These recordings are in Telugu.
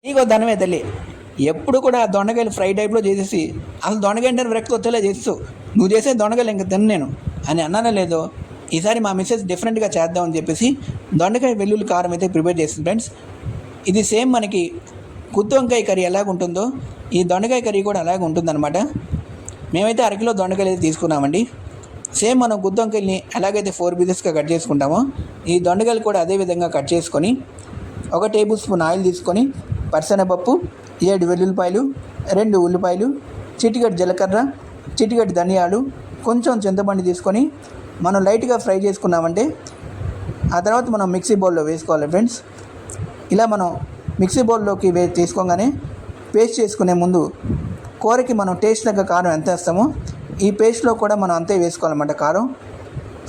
నీకో ధనమే తల్లి. ఎప్పుడు కూడా దొండకాయలు ఫ్రై టైప్లో చేసేసి అసలు దొండకాయ అంటే విరక్తి వచ్చేలా చేస్తావు. నువ్వు చేసే దొండకాయలు ఇంక తిన్ను నేను అని అన్నానో లేదో, ఈసారి మా మిస్సెస్ డిఫరెంట్గా చేద్దామని చెప్పేసి దొండకాయ వెల్లుల్లి కారం అయితే ప్రిపేర్ చేస్తుంది ఫ్రెండ్స్. ఇది సేమ్ మనకి గుత్తి వంకాయ కర్రీ ఎలాగ ఉంటుందో ఈ దొండకాయ కర్రీ కూడా అలాగే ఉంటుందన్నమాట. మేమైతే అరకిలో దొండకాయలు అయితే తీసుకున్నామండి. సేమ్ మనం గుత్తి వంకాయల్ని ఎలాగైతే 4 పీసెస్గా కట్ చేసుకుంటామో ఈ దొండకాయలు కూడా అదే విధంగా కట్ చేసుకొని 1 టేబుల్ స్పూన్ ఆయిల్ తీసుకొని పచ్చనపప్పు, 7 వెల్లుల్లిపాయలు, 2 ఉల్లిపాయలు, చిటికెడు జీలకర్ర, చిటికెడు ధనియాలు, కొంచెం చింతపండు తీసుకొని మనం లైట్గా ఫ్రై చేసుకున్నామంటే ఆ తర్వాత మనం మిక్సీ బౌల్లో వేసుకోవాలి ఫ్రెండ్స్. ఇలా మనం మిక్సీ బౌల్లోకి తీసుకోగానే పేస్ట్ చేసుకునే ముందు కూరకి మనం టేస్ట్ తగ్గ కారం ఎంత వేస్తామో ఈ పేస్ట్లో కూడా మనం అంతే వేసుకోవాలన్నమాట కారం.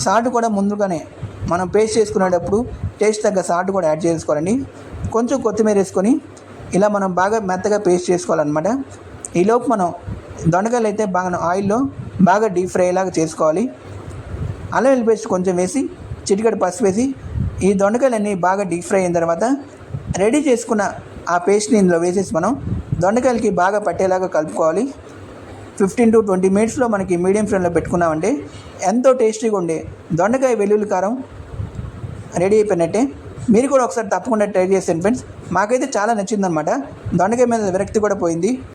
సాల్ట్ కూడా ముందుగానే మనం పేస్ట్ చేసుకునేటప్పుడు టేస్ట్ తగ్గ సాల్ట్ కూడా యాడ్ చేసుకోవాలండి. కొంచెం కొత్తిమీర వేసుకొని ఇలా మనం బాగా మెత్తగా పేస్ట్ చేసుకోవాలన్నమాట. ఈలోపు మనం దొండకాయలు అయితే బాగా ఆయిల్లో బాగా డీప్ ఫ్రై లాగా చేసుకోవాలి. అల్లం వెల్లుల్లి పేస్ట్ కొంచెం వేసి చిటికెడు పసుపు వేసి ఈ దొండకాయలన్నీ బాగా డీప్ ఫ్రై అయిన తర్వాత రెడీ చేసుకున్న ఆ పేస్ట్ని ఇందులో వేసేసి మనం దొండకాయలకి బాగా పట్టేలాగా కలుపుకోవాలి. 15 to 20 మినిట్స్లో మనకి మీడియం ఫ్లేమ్లో పెట్టుకున్నామంటే ఎంతో టేస్టీగా ఉండే దొండకాయ వెల్లుల్లి కారం రెడీ అయిపోయినట్టే. మీరు కూడా ఒకసారి తప్పకుండా ట్రై చేసేయండి ఫ్రెండ్స్. మాకైతే చాలా నచ్చిందనమాట. దొండకాయ మీద విరక్తి కూడా పోయింది.